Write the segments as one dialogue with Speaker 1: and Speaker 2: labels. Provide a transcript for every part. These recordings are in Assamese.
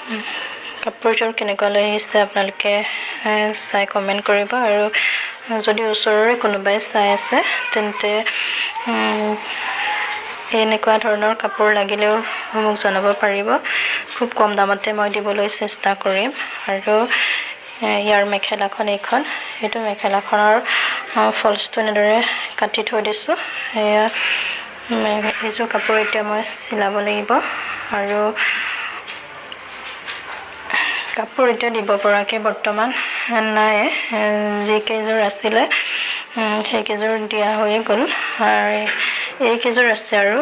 Speaker 1: কাপোৰযোৰ কেনেকুৱা লাগিছে আপোনালোকে চাই কমেণ্ট কৰিব আৰু যদি ওচৰৰে কোনোবাই চাই আছে তেন্তে এনেকুৱা ধৰণৰ কাপোৰ লাগিলেও মোক জনাব পাৰিব খুব কম দামতে মই দিবলৈ চেষ্টা কৰিম আৰু ইয়াৰ মেখেলাখন এইটো মেখেলাখনৰ ফলছটো এনেদৰে কাটি থৈ দিছোঁ এইযোৰ কাপোৰ এতিয়া মই চিলাব লাগিব আৰু কাপোৰ এতিয়া দিব পৰাকৈ বৰ্তমান নাই যিকেইযোৰ আছিলে সেইকেইযোৰ দিয়া হৈ গ'ল আৰু এইকেইযোৰ আছে আৰু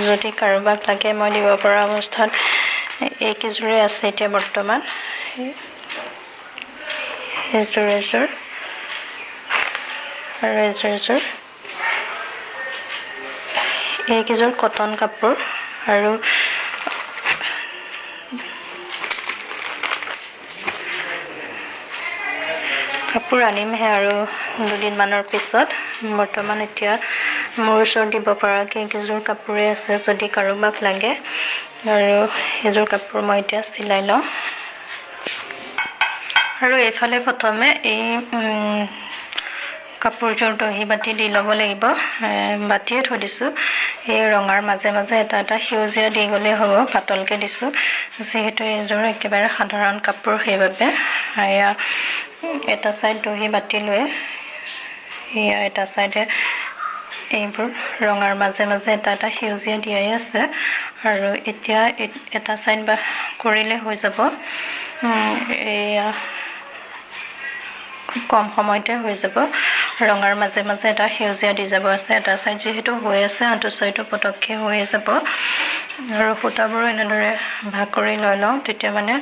Speaker 1: যদি কাৰোবাক লাগে মই দিব পৰা অৱস্থাত এইকেইযোৰে আছে এতিয়া বৰ্তমান এযোৰ আৰু এযোৰ এইকেইযোৰ কটন কাপোৰ আৰু কাপোৰ আনিমহে আৰু দুদিনমানৰ পিছত বৰ্তমান এতিয়া মোৰ ওচৰত দিব পৰাকৈ এইকেইযোৰ কাপোৰে আছে যদি কাৰোবাক লাগে আৰু এইযোৰ কাপোৰ মই এতিয়া চিলাই লওঁ আৰু এইফালে প্ৰথমে এই কাপোৰযোৰ দহি বাতি দি ল'ব লাগিব বাতিয়ে থৈ দিছোঁ এই ৰঙাৰ মাজে মাজে এটা সেউজীয়া দি গ'লে হ'ব পাতলকৈ দিছোঁ যিহেতু এইযোৰ একেবাৰে সাধাৰণ কাপোৰ সেইবাবে এয়া এটা চাইড দহি বাতি লৈ এয়া এটা চাইডে এইবোৰ ৰঙাৰ মাজে মাজে এটা সেউজীয়া দিয়াই আছে আৰু এতিয়া এটা চাইড বা কৰিলে হৈ যাব এয়া খুব কম সময়তে হৈ যাব ৰঙাৰ মাজে মাজে এটা সেউজীয়া দি যাব আছে এটা চাইড যিহেতু হৈ আছে আনটো চাইডো পটককৈ হৈ যাব আৰু সূতাবোৰো এনেদৰে ভাগ কৰি লৈ লওঁ তেতিয়া মানে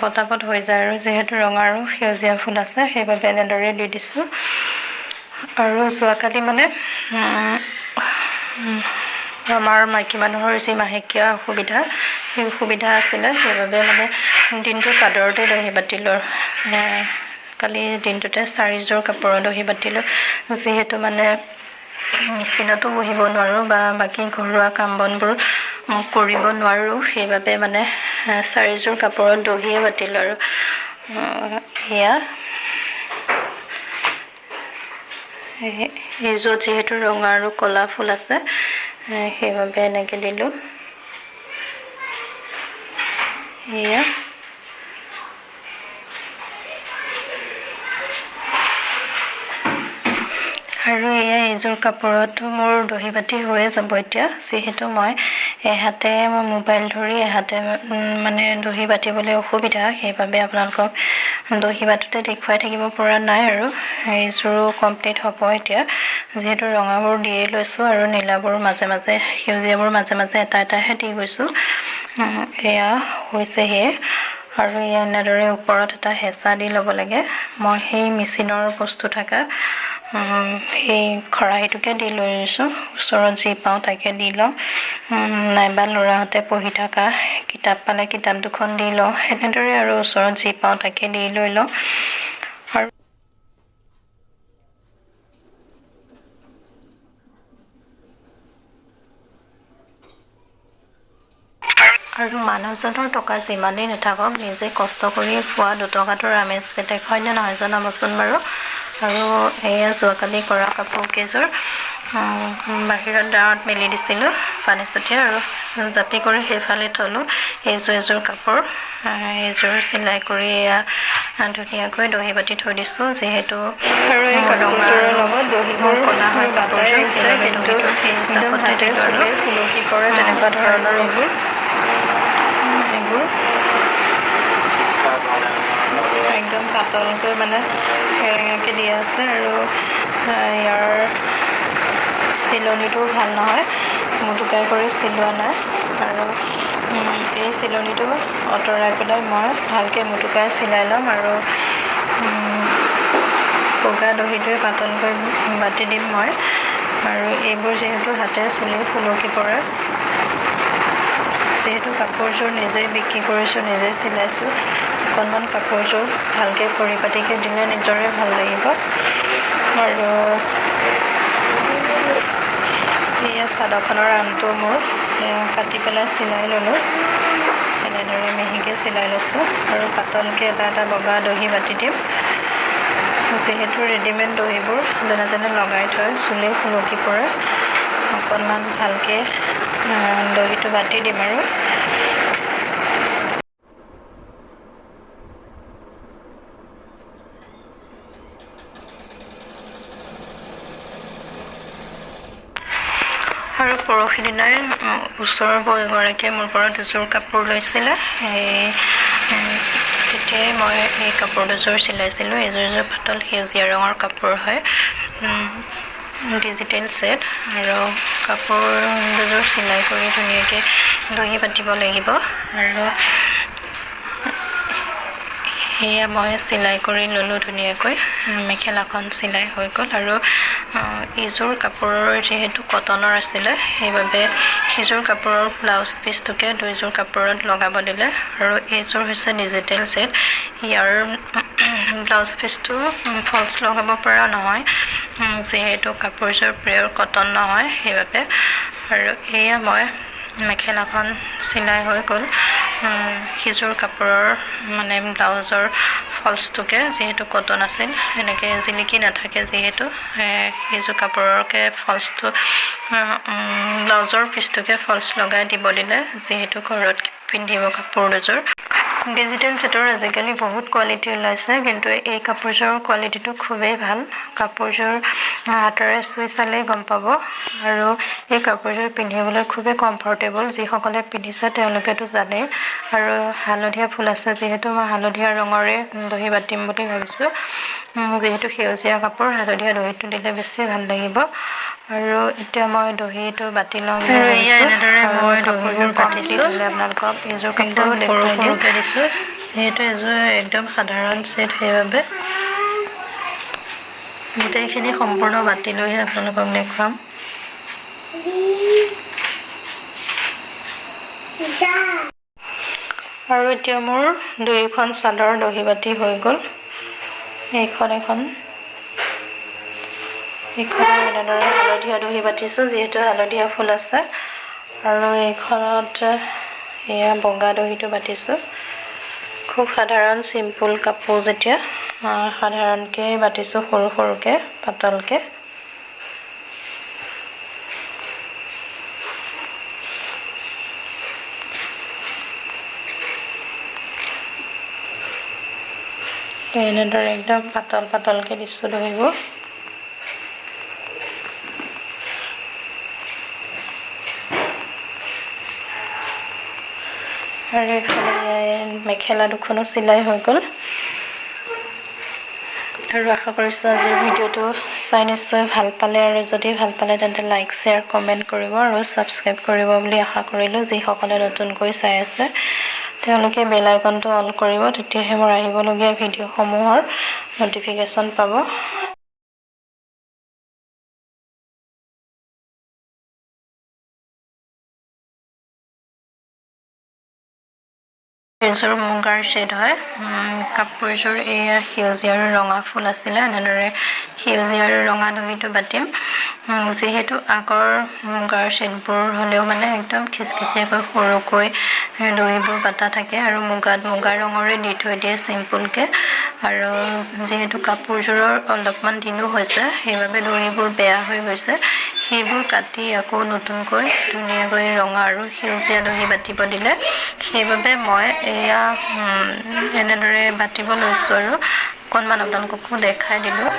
Speaker 1: পটাপট হৈ যায় আৰু যিহেতু ৰঙা আৰু সেউজীয়া ফুল আছে সেইবাবে এনেদৰে দি দিছোঁ আৰু যোৱাকালি মানে আমাৰ মাইকী মানুহৰ যি মাহেকীয়া অসুবিধা সেই অসুবিধা আছিলে সেইবাবে মানে দিনটো চাদৰতে দহি বাতিলোঁ কালি দিনটোতে 4যোৰ কাপোৰৰ দহি বাতিলোঁ যিহেতু মানে মেচিনতো বহিব নোৱাৰোঁ বা বাকী ঘৰুৱা কাম বনবোৰ কৰিব নোৱাৰোঁ সেইবাবে মানে 4যোৰ কাপোৰৰ দহিয়ে বাতিলোঁ আৰু এয়া এইযোৰ যিহেতু ৰঙা আৰু ক'লা ফুল আছে সেইবাবে এনেকৈ দিলোঁ এয়া আৰু এইযোৰ কাপোৰতো মোৰ দহি বাতি হৈয়ে যাব এতিয়া যিহেতু মই এহাতে মোবাইল ধৰি এহাতে মানে দহি বাতিবলৈ অসুবিধা সেইবাবে আপোনালোকক দহি বাটোতে দেখুৱাই থাকিব পৰা নাই আৰু এইযোৰো কমপ্লিট হ'ব এতিয়া যিহেতু ৰঙাবোৰ দিয়ে লৈছোঁ আৰু নীলাবোৰ মাজে মাজে সেউজীয়াবোৰ মাজে মাজে এটাহে দি গৈছোঁ এয়া হৈছেহে আৰু এয়া এনেদৰে ওপৰত এটা হেঁচা দি ল'ব লাগে মই সেই মেচিনৰ বস্তু থকা সেই খৰাহিটোকে দি লৈ লৈছোঁ ওচৰত যি পাওঁ তাকে দি লওঁ নাইবা ল'ৰাহঁতে পঢ়ি থকা কিতাপ পালে কিতাপ দুখন দি লওঁ এনেদৰে আৰু ওচৰত যি পাওঁ তাকে দি লৈ লওঁ আৰু মানুহজনৰ টকা যিমানেই নাথাকক নিজে কষ্ট কৰি খোৱা দুটকাটোৰ আমেজ বেলেগ হয়নে নহয় জনাবচোন বাৰু আৰু এয়া যোৱাকালি কৰা কাপোৰকেইযোৰ বাহিৰত ডাঁৱত মেলি দিছিলোঁ পানী ছটিয়াই আৰু জাপি কৰি সেইফালে থলোঁ এইযোৰ কাপোৰ এইযোৰ চিলাই কৰি এয়া ধুনীয়াকৈ দহি বাতি থৈ দিছোঁ যিহেতু আৰু এই কাপোৰযোৰৰ লগত দহিবোৰ ক'লা হয় বাটাই আছে কিন্তু একদম হাতে চুলে ফুলকি পৰে তেনেকুৱা ধৰণৰ এইবোৰ একদম পাতলকৈ মানে সেৰেঙাকৈ দিয়া আছে আৰু ইয়াৰ চিলনিটো ভাল নহয় মুটুকাই কৰি চিলোৱা নাই আৰু এই চিলনিটো আঁতৰাই পেলাই মই ভালকৈ মুটুকাই চিলাই ল'ম আৰু বগা দহিটোৱে পাতলকৈ বাতি দিম মই আৰু এইবোৰ যিহেতু হাতে চুলি ফুলকি পৰে যিহেতু কাপোৰযোৰ নিজে বিক্ৰী কৰিছোঁ নিজে চিলাইছোঁ অকণমান কাপোৰযোৰ ভালকৈ পৰিপাটিকৈ দিলে নিজৰে ভাল লাগিব আৰু এয়া চাদৰখনৰ আনটো মোৰ কাটি পেলাই চিলাই ল'লোঁ এনেদৰে মিহিকৈ চিলাই লৈছোঁ আৰু পাতলকৈ এটা এটা বগা দহি বাতি দিম যিহেতু ৰেডিমেড দহিবোৰ যেনে তেনে লগাই থয় চুলি সুলকি পৰে অকণমান ভালকৈ দহিটো বাতি দিম আৰু আৰু পৰহি দিনাই ওচৰৰ বৌগৰাকীয়ে মোৰ পৰা দুযোৰ কাপোৰ লৈছিলে তেতিয়াই মই এই কাপোৰ দুযোৰ চিলাইছিলোঁ এযোৰ পাতল সেউজীয়া ৰঙৰ কাপোৰ হয় ডিজিটেল ছেট আৰু কাপোৰ দুযোৰ চিলাই কৰি ধুনীয়াকৈ দহি বাতিব লাগিব আৰু সেয়া মই চিলাই কৰি ল'লোঁ ধুনীয়াকৈ মেখেলাখন চিলাই হৈ গ'ল আৰু ইযোৰ কাপোৰৰ যিহেতু কটনৰ আছিলে সেইবাবে সিযোৰ কাপোৰৰ ব্লাউজ পিচটোকে দুইযোৰ কাপোৰত লগাব দিলে আৰু এইযোৰ হৈছে ডিজিটেল ছেট ইয়াৰ ব্লাউজ পিচটো ফলছ লগাব পৰা নহয় যিহেতু কাপোৰযোৰ পিয়ৰ কটন নহয় সেইবাবে আৰু এয়া মই মেখেলাখন চিলাই হৈ গ'ল সিযোৰ কাপোৰৰ মানে ব্লাউজৰ ফলছটোকে যিহেতু কটন আছিল এনেকৈ জিলিকি নাথাকে যিহেতু সিযোৰ কাপোৰকে ফলছটো ব্লাউজৰ পিচটোকে ফলছ লগাই দিব দিলে যিহেতু ঘৰত পিন্ধিব কাপোৰ দুযোৰ ডিজিটেল ছেটৰ আজিকালি বহুত কোৱালিটি ওলাইছে কিন্তু এই কাপোৰযোৰৰ কোৱালিটিটো খুবেই ভাল কাপোৰযোৰ হাতেৰে চুই চালেই গম পাব আৰু এই কাপোৰযোৰ পিন্ধিবলৈ খুবেই কমফৰ্টেবল যিসকলে পিন্ধিছে তেওঁলোকেতো জানেই আৰু হালধীয়া ফুল আছে যিহেতু মই হালধীয়া ৰঙৰে দহি বাতিম বুলি ভাবিছোঁ যিহেতু সেউজীয়া কাপোৰ হালধীয়া দহিটো দিলে বেছি ভাল লাগিব আৰু এতিয়া মই দহিটো বাতি লওঁ আৰু এনেদৰে মই দহিবোৰ বাতিছোঁ আপোনালোকক এইযোৰ কাপোৰো দেখুৱাই দিছোঁ যিহেতু এযোৰ একদম সাধাৰণ ছেট সেইবাবে গোটেইখিনি সম্পূৰ্ণ বাতি লৈহে আপোনালোকক দেখুৱাম আৰু এতিয়া মোৰ দুইখন চাদৰ দহি বাতি হৈ গ'ল এইখন এনেদৰে হালধীয়া দহি বাতিছোঁ যিহেতু হালধীয়া ফুল আছে আৰু এইখনত এয়া বগা দহিটো বাতিছোঁ খুব সাধাৰণ চিম্পুল কাপোৰ যেতিয়া সাধাৰণকৈ বাতিছোঁ সৰু সৰুকৈ পাতলকৈ এনেদৰে একদম পাতলকৈ দিছোঁ দহিবোৰ আৰু এইফালে মেখেলা দুখনো চিলাই হৈ গ'ল আৰু আশা কৰিছোঁ আজিৰ ভিডিঅ'টো চাই নিশ্চয় ভাল পালে আৰু যদি ভাল পালে তেন্তে লাইক শ্বেয়াৰ কমেণ্ট কৰিব আৰু ছাবস্ক্ৰাইব কৰিব বুলি আশা কৰিলোঁ যিসকলে নতুনকৈ চাই আছে তেওঁলোকে বেল আইকনটো অন কৰিব তেতিয়াহে মোৰ আহিবলগীয়া ভিডিঅ'সমূহৰ ন'টিফিকেশ্যন পাব এযোৰ মুগাৰ শ্বেড হয় কাপোৰযোৰ এয়া সেউজীয়া আৰু ৰঙা ফুল আছিলে এনেদৰে সেউজীয়া আৰু ৰঙা দহিটো বাতিম যিহেতু আগৰ মুগাৰ শ্বেডবোৰ হ'লেও মানে একদম খিচখিচিয়াকৈ সৰুকৈ দহিবোৰ বাটা থাকে আৰু মুগা ৰঙৰে দি থৈ দিয়ে চিম্পুলকৈ আৰু যিহেতু কাপোৰযোৰৰ অলপমান দিনো হৈছে সেইবাবে দহিবোৰ বেয়া হৈ গৈছে সেইবোৰ কাটি আকৌ নতুনকৈ ধুনীয়াকৈ ৰঙা আৰু সেউজীয়া দহি বাতিব দিলে সেইবাবে মই এয়া এনেদৰে বাতিব লৈছোঁ আৰু অকণমান আপোনালোককো দেখাই দিলোঁ